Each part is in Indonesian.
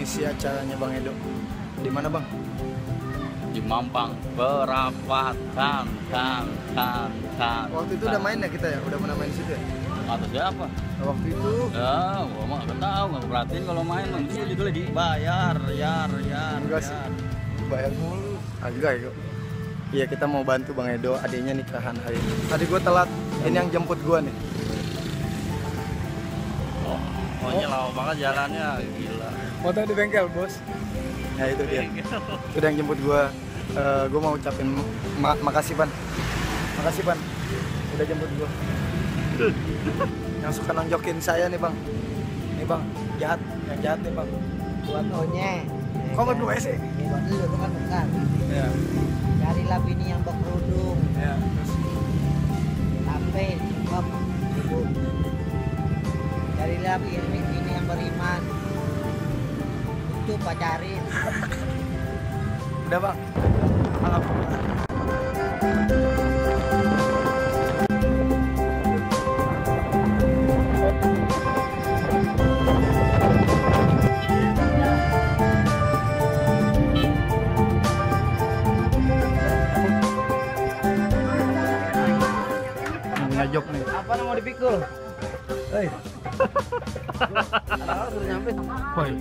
ngisi acaranya Bang Edo. Di mana Bang? Di Mampang, Perapatan, kan. Waktu itu udah main ya kita ya? Udah pernah main di situ ya? Atau siapa? Waktu itu Ya, gua mah nggak tahu, nggak perhatiin kalau main mah itu juga dibayar, enggak sih. Bayar mulu. Agak ya. Iya, kita mau bantu Bang Edo, adiknya nikahan hari ini. Tadi gua telat, ini yang jemput gua nih. Pokoknya lama banget jalannya, gila. Foto di bengkel, Bos. Nah, itu dia. Itu yang jemput gua. Gua mau ucapin makasih, Pan. Makasih, Pan. Udah jemput gua. Yang suka nonjokin saya nih Bang. Nih Bang, jahat, yang jahat nih Bang. Buat onye. Kok berdua sih? Buat lu kan bukan. Ya. Carilah bini yang berkerudung. Ya, terus Sampai cukup. Carilah bini yang beriman. Itu pacarin. udah Bang. Alhamdulillah. Job nih. Apa yang mau dipikul? Hei, Ada suruh nyampe. Boy.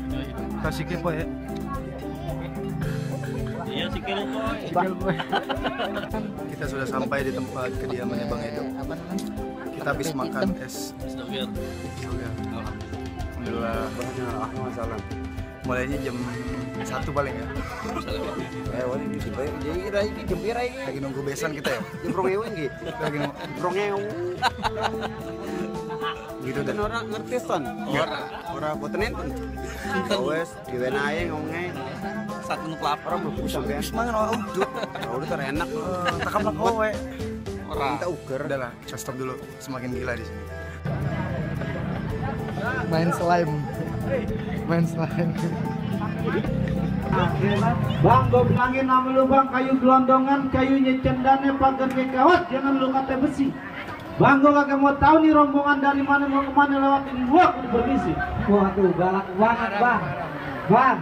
Kasih ke Boy ya. Iya sih kira boy. Sikil Boy. Kita sudah sampai di tempat kediamannya Bang Edo. Apa namanya? Kita habis makan es. Astagfir. Alhamdulillah. Banyak masalah. Mulainya jam 1 paling ya. Wali di sini. Jadi kira ini gembira ini. Lagi nunggu besan kita ya. Jembrong ewe nggih. Lagi nunggu. Jembrong Gitu Dan dah. orang ngerti ton. Ora boten enten. Wes diwenahe ngomongnya. Satu nu pelapar bro. Sampean. Wis mangan wae udut. Udah terenak. Takam lah kowe. Ora. Minta uger. Udah lah, kita stop dulu. Semakin gila di sini. Main slime. Bang, gue bilangin nama lu bang, kayu gelondongan, kayunya cendane, pagar kawat, jangan lu kata besi. Bang, gue kagak mau tahu nih rombongan dari mana mau kemana lewatin gua, kudu permisi. Waduh, galak banget bang. Bang,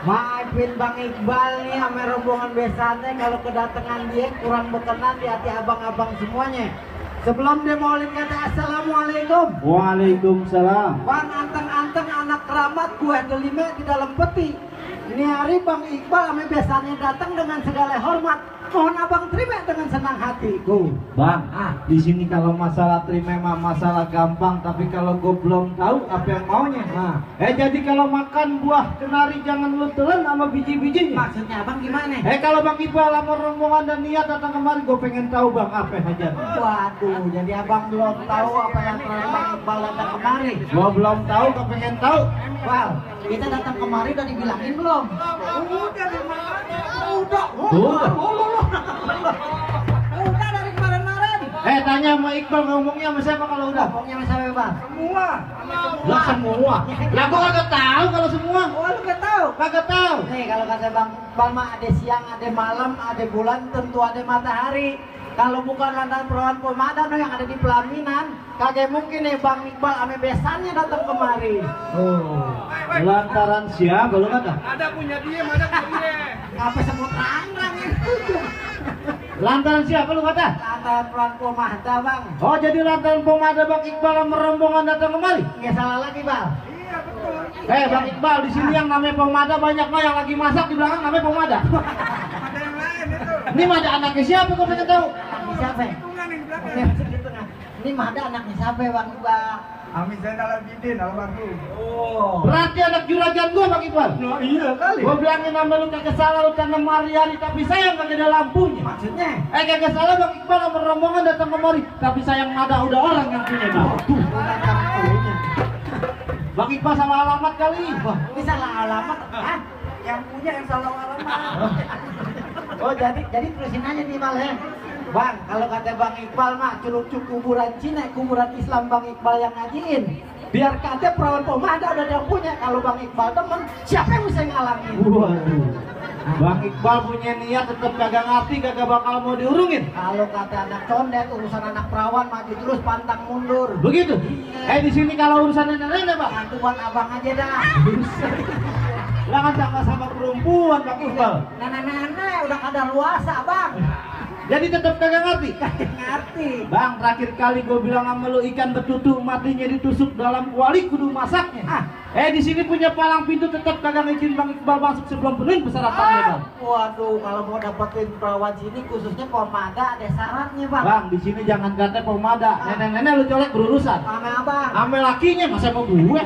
maafin Bang Iqbal nih sama rombongan besannya kalau kedatangan dia kurang berkenan di hati abang-abang semuanya. Sebelum dia mau kata assalamualaikum. Waalaikumsalam. Bang, anteng-anteng anak keramat gue delime di dalam peti. Ini hari Bang Iqbal sama besannya datang dengan segala hormat. Mohon abang terima dengan senang hatiku. Bang, di sini kalau masalah terima mah masalah gampang, tapi kalau gue belum tahu apa yang maunya. Jadi kalau makan buah kenari jangan lu telan sama biji-bijinya. Maksudnya abang gimana? Kalau Bang Iqbal sama rombongan dan niat datang kemari, gue pengen tahu bang apa aja. Waduh, jadi abang belum tahu apa yang telah Bang Iqbal datang kemari. Gue belum tahu, gue pengen tahu. Well, kita datang kemari udah dibilangin belum? Udah dari mana? Udah. Udah dari kemarin-kemarin. Tanya sama Iqbal ngomongnya sama siapa kalau udah? Ngomongnya sama siapa bang? Semua. Lah semua. Lah gua kagak tahu kalau semua. Oh lu gak tahu? Kagak tahu. Nih kalau kata Bang Iqbal mah ada siang, ada malam, ada bulan, tentu ada matahari. Kalau bukan lantaran perawan pemadam yang ada di pelaminan, kagak mungkin nih Bang Iqbal ame besannya datang kemari. Lantaran siapa lu kata? Ada punya dia, ada punya dia. Apa sebut terang itu? Lantaran siapa lu kata? Lantaran perawan pemadam bang. Oh jadi lantaran pemadam Bang Iqbal sama rombongan datang kemari? Nggak salah lagi bang. Iya betul. Bang Iqbal di sini yang namanya pemadam banyak mah yang lagi masak di belakang namanya pemadam. Ada yang lain itu. Ini mah ada anaknya siapa kau pengen tahu? Anaknya siapa? Hitungan yang belakang. Ini mah ada anaknya siapa bang Iqbal? Amin Zainal Abidin almarhum. Berarti anak juragan gua Bang Iqbal. Nah, iya kali. Gua bilangin nama lu kagak salah lu tanam hari-hari tapi sayang kagak ada lampunya. Maksudnya? Kagak salah Bang Iqbal sama rombongan datang kemari tapi sayang ada udah orang yang punya bang. Bang Iqbal salah alamat kali. Ini salah alamat? Hah? Yang punya yang salah alamat. Oh jadi terusin aja nih Bang ya. Bang, kalau kata Bang Iqbal mah celuk-celuk kuburan Cina, kuburan Islam Bang Iqbal yang ngajiin. Biar kata perawan pemadam ada yang punya. Kalau Bang Iqbal temen, siapa yang bisa ngalangin? Waduh. Bang Iqbal punya niat tetap kagak ngerti kagak bakal mau diurungin. Kalau kata anak condet, urusan anak perawan maju terus pantang mundur. Begitu. Di sini kalau urusan nenek Bang. Nanti buat abang aja dah. Jangan sama-sama perempuan Bang Iqbal. Nenek-nenek udah kada luasa bang. Jadi tetap kagak ngerti. Ngerti. Bang, terakhir kali gue bilang sama lu ikan betutu matinya ditusuk dalam kuali kudu masaknya. Di sini punya palang pintu tetap kagak ngizin Bang Iqbal masuk sebelum penuhin persyaratannya bang. Waduh, kalau mau dapetin perawan sini khususnya pomada ada syaratnya bang. Bang, di sini jangan kata pomada. Nenek-nenek lu colek berurusan. Ame abang. Ame lakinya masa mau gue?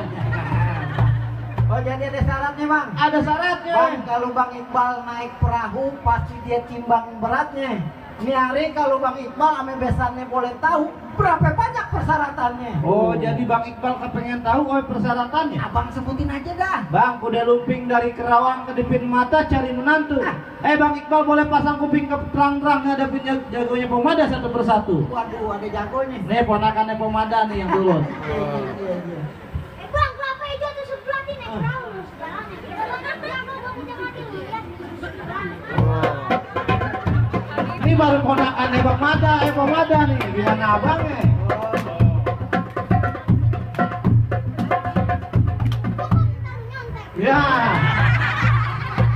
Oh jadi ada syaratnya bang. Ada syaratnya. Bang, kalau Bang Iqbal naik perahu pasti dia timbang beratnya. Ini hari kalau Bang Iqbal ame besannya boleh tahu berapa banyak persyaratannya. Oh, jadi Bang Iqbal kepengen tahu persyaratannya? Abang sebutin aja dah. Bang, kuda lumping dari Kerawang kedipin mata cari menantu. Bang Iqbal boleh pasang kuping ke terang-terang ngadepin jagonya pomada satu persatu. Waduh, ada jagonya. Nih ponakannya pomada nih yang turun. Iya. Bang, kelapa hijau tuh sebelah nih naik perahu. Sebelah kan kelapa gak punya kaki lu ya. Ini baru ponakannya pomada nih. Gimana abangnya? Ya.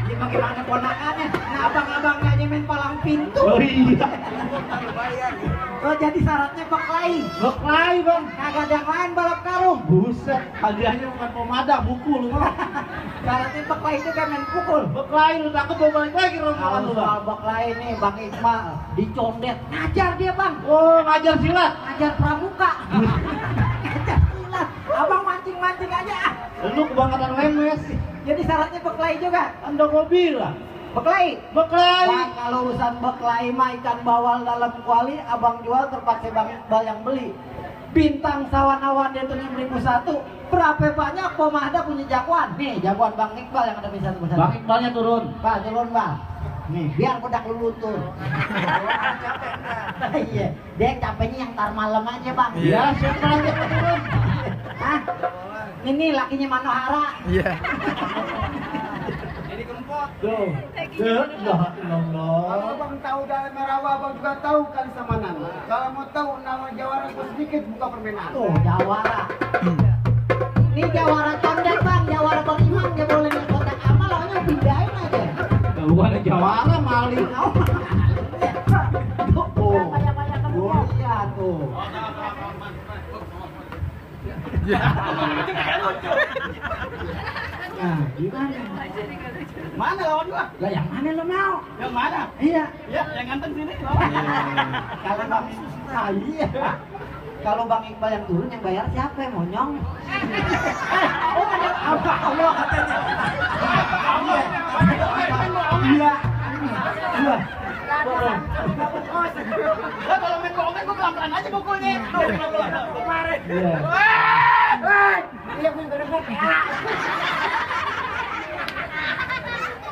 Ini bagaimana ponakannya? Nah abang-abangnya nyemen palang pintu. Oh iya. Oh jadi syaratnya beklai. Beklai bang. Kagak ada yang lain balap karung. Buset, hadiahnya bukan pomada, buku lu bang. Syaratnya beklai itu kan main pukul. Beklai lu takut mau balik lagi rombongan Kalau lu bang. soal beklai nih Bang Iqbal dicondet. Ngajar dia bang. Oh, ngajar silat. Ngajar pramuka. Ngajar silat. Abang mancing-mancing aja. Lu kebangetan lemes. Jadi syaratnya beklai juga. Anda gua bilang. Beklai. Beklai. Bang, kalau urusan beklai mah ikan bawal dalam kuali abang jual terpaksa Bang Iqbal yang beli. Bintang sawan-awan dia tuh yang 1.001. Berapa banyak pomada punya jagoan? Nih jagoan Bang Iqbal yang ada di satu persatu. Bang Iqbalnya turun. Pak turun bang. Nih biar budak lu luntur. Iya, dia capeknya yang tar malam aja bang. Ya, siapa lagi yang turun? Hah? Ini lakinya Manohara. Iya. Jadi kempot. Tuh. Kalau abang tahu daerah Merawa, abang juga tahu kali Samanan. Kalau mau tahu nama Jawara gua sedikit buka permainan. Tuh Jawara. Ini Jawara condet bang, Jawara Bang Imam dia boleh nih kotak amal, lawannya pindahin aja. Bukan Jawara maling. Tuh. Iya tuh. Nah, gimana? Mana lawan gua? Lah yang mana lo mau? Yang mana? Iya. Ya, yang ganteng sini lawan. Kalau Bang iya. Kalau Bang Iqbal yang turun yang bayar siapa? Monyong. Oh ada apa? Allah katanya. Iya. Iya. Kalau main bohongan gua pelan-pelan aja pukulnya. Kemarin. Iya. Iya punya bener.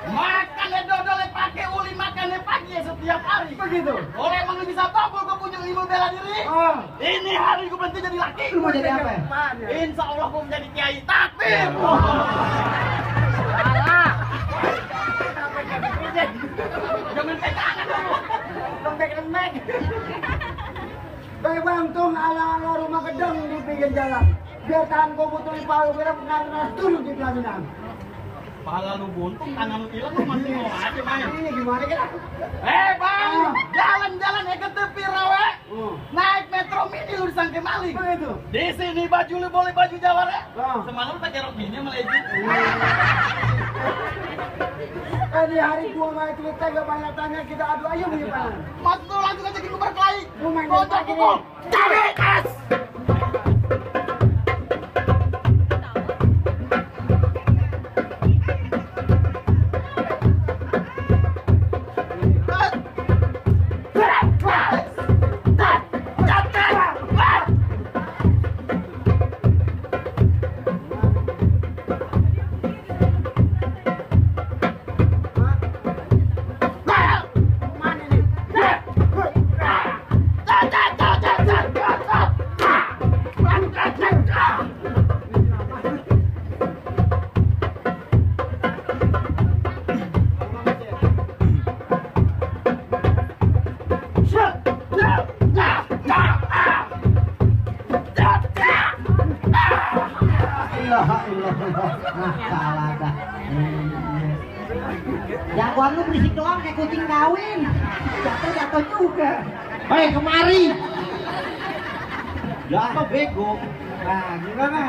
Makannya dodolnya pakai uli, makannya pagi setiap hari. Begitu. Oleh emang lu bisa tabul, gua punya ilmu bela diri. Ini hari gua berhenti jadi laki. Lu mau jadi apa? Insya Allah gua menjadi kiai takbir. Salah. Jangan pegangan dulu. Lembek-lembek. Baik bang, tuh ala-ala rumah gedung di pinggir jalan. Biar tangan gua butuh di palu, biar pengaruh turun di pelaminan. Pala lu buntung, tangan lu hilang, lu masih mau aja main. Ini gimana kan? Bang, jalan-jalan ya ke tepi rawa. Naik metro mini lu disangka maling. Begitu. Di sini baju lu boleh baju Jawara. Semalam lu pakai rok mini sama legend. Di hari gua main cerita gak banyak tanya, kita adu aja punya pangan. Mas tuh langsung aja kita berkelahi. Kocok pukul. Cabe kas. Jagoan lu berisik doang kayak kucing kawin. Jatuh juga. Hei kemari. Jatuh bego. Nah, gimana?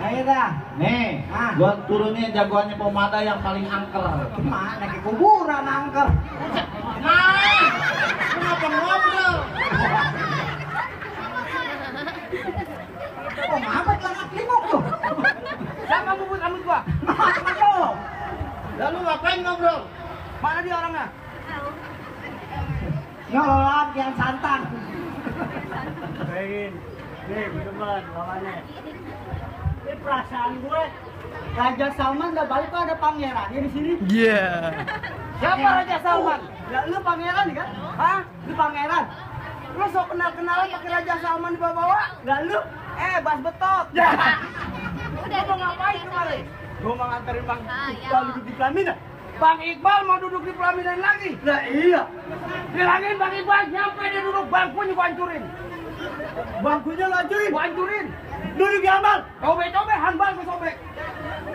Ayo dah. Nih, Ah. gua turunin jagoannya Pomada yang paling angker. Gimana ke kuburan angker? Nah, kenapa ngobrol? Oh, ngapa telah limuk tuh? Siapa bubut rambut gua? Teman lo. Lalu ngapain ngobrol? Mana dia orangnya? Nyolong yang santan. Pengen. Nih, teman lawannya. Ini perasaan gue Raja Salman udah balik kok ada pangerannya di sini. Iya. Siapa Raja Salman? Ya lu pangeran kan? Hah? Lu pangeran? Lu sok kenal-kenalan pakai Raja Salman dibawa-bawa? Lah lu? Bas betot. Ya. Udah mau ngapain kemarin? Gua mau nganterin Bang Iqbal duduk di pelaminan. Bang Iqbal mau duduk di pelaminan lagi? Lah iya. Bilangin Bang Iqbal nyampe dia duduk bangkunya gua hancurin. Bangkunya lo hancurin? Gua hancurin. Duduk di amal. Coba-coba handbal gua sobek.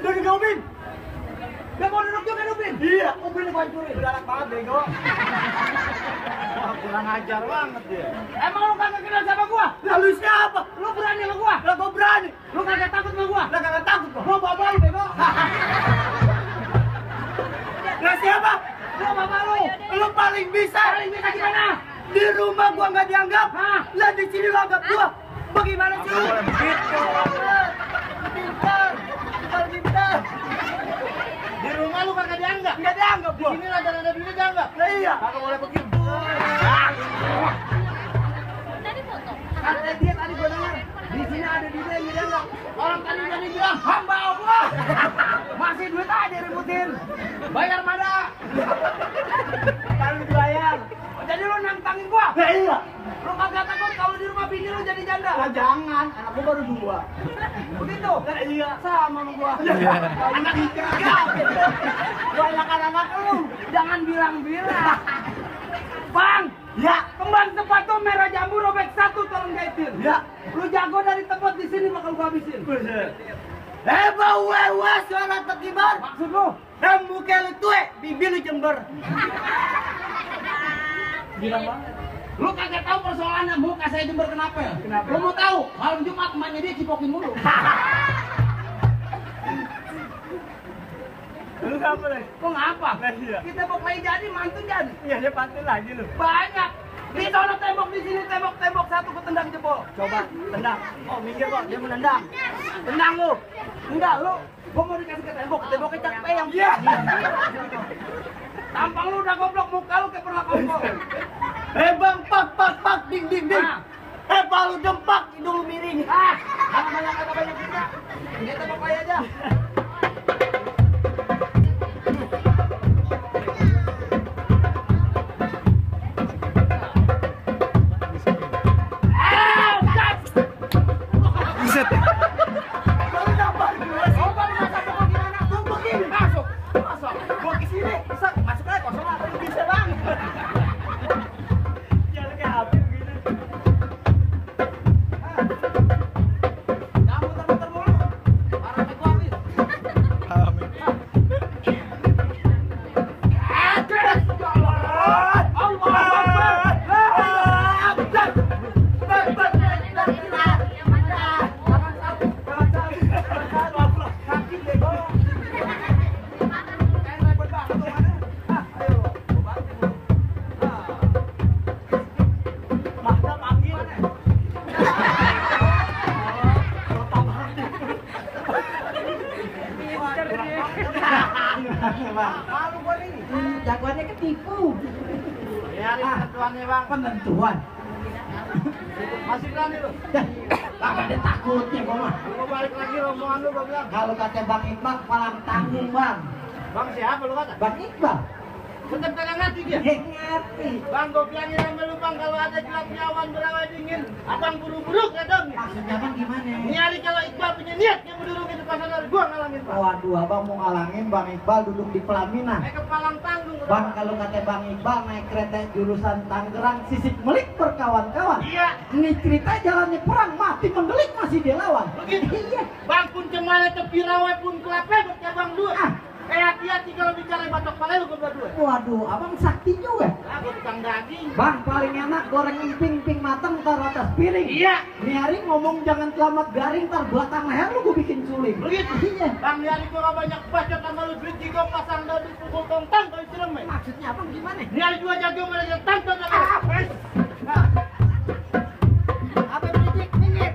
Duduk di ubin. Dia mau duduk juga di ubin? Iya, ubin gua hancurin. Galak banget bego. Wah, kurang ajar banget dia. Emang lu kagak kenal sama gua? Lalu siapa? Lu berani sama gua? Lah gua berani. Lu kagak takut sama gua? Lah kagak takut gua. Gua bawa lu bego. Lah siapa? Gua bapak lu. Lu paling bisa. Paling bisa gimana? Di rumah gua nggak dianggap. Lah di sini lu anggap gua. Bagaimana sih lu? Gitu. Pintar. Pintar. Di rumah lu kagak dianggap? Nggak dianggap gua. Di sini rada-rada dulu dianggap. Lah iya. Kagak boleh begitu. Kata dia tadi gua dengar. Di sini ada dia yang dianggap. Orang tadi bilang hamba Allah. Masih duit aja ributin. Bayar mana? Kalau dibayar. Jadi lu nantangin gua? Nah, iya. Lu kagak takut kalau di rumah bini lu jadi janda? Lah jangan, anak gua baru 2. Begitu? Nah, iya. Sama sama gua. Anak 3. Gua anak lu. Jangan bilang-bilang. Bang, ya, kembang sepatu merah jambu robek 1 tolong jaitin. Ya. Lu jago dari tempat di sini bakal gua habisin. Wewe suara tekibar. Maksud lu? Muka lu tue, bibir lu jember. Bilang banget. Lu kagak tahu persoalannya muka saya jember kenapa? Kenapa? Lu mau tahu? Malam Jumat emaknya dia cipokin mulu. Lu ngapa deh? Kok ngapa? Kita pokoknya jadi mantu jadi. Iya, dia pantun lagi lu. Banyak. Di sana tembok, di sini tembok, 1 ku tendang jebol. Coba tendang. Oh, minggir kok, dia menendang. Tendang lu. Enggak lu. Gua mau dikasih ke temboknya capek yang. Iya. Tampang lu udah goblok, muka lu kayak pernah kongkong. Bang, pak, ding. Palu dempak, hidung lu miring. Jangan banyak kita. Ini tembok aja. Buset. Masuk aja kosong apa bisa bang? Jangan kayak api begini. Jangan muter-muter mulu. Arahnya gua habis. Amin. Malu gua nih. Jagoannya ketipu. Ya, penentuannya bang. Penentuan. Masih berani lu? Kagak ada takutnya gua mah. Lu balik lagi rombongan lu gua bilang. Kalau kata Bang Iqbal malam tanggung bang. Bang siapa lu kata? Bang Iqbal. Tetep kagak ngerti dia. Ngerti. Bang, gua bilangin sama lu bang, kalau ada gelapnya awan berawan dingin, abang buru-buru kadang. Maksudnya bang gimana? Nyari kalau Iqbal punya niat yang menduduki di pasar dari gua ngalangin bang. Waduh, abang mau ngalangin Bang Iqbal duduk di pelaminan. Naik ke palang tanggung. Bang, kalau kata Bang Iqbal naik kereta jurusan Tangerang, sisik melik berkawan-kawan. Iya. Ini cerita jalannya perang, mati mendelik masih dilawan. Begitu. Iya. Bang pun cemale tepi rawe pun kelape bercabang dua. Hati-hati kalau bicara batok pale lu berdua. Waduh, abang sakti juga. Aku tukang daging. Bang, paling enak goreng emping-emping mateng tar atas piring. Iya. Nih hari ngomong jangan selamat garing tar belakang leher lu gue bikin suling. Begitu. Iya. Bang Liari gua banyak bacot sama lu duit juga pasang dadu pukul tontang kau cerem. Maksudnya abang gimana? Liari juga jago mereka tantang sama. Apa berisik? Minggir.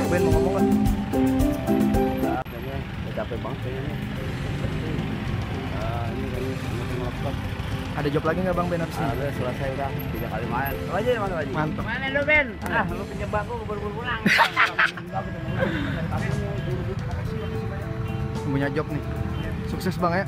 Ben mau ngomong kan? Capek banget kayaknya. Ini kayaknya masih laptop. Ada job lagi nggak Bang Ben habis ini? Ada selesai udah 3 kali main. Aja mana lagi? Mantap. Mana lu Ben? Ah, lu pinjam bangku buru-buru pulang. Punya job nih. Sukses Bang ya.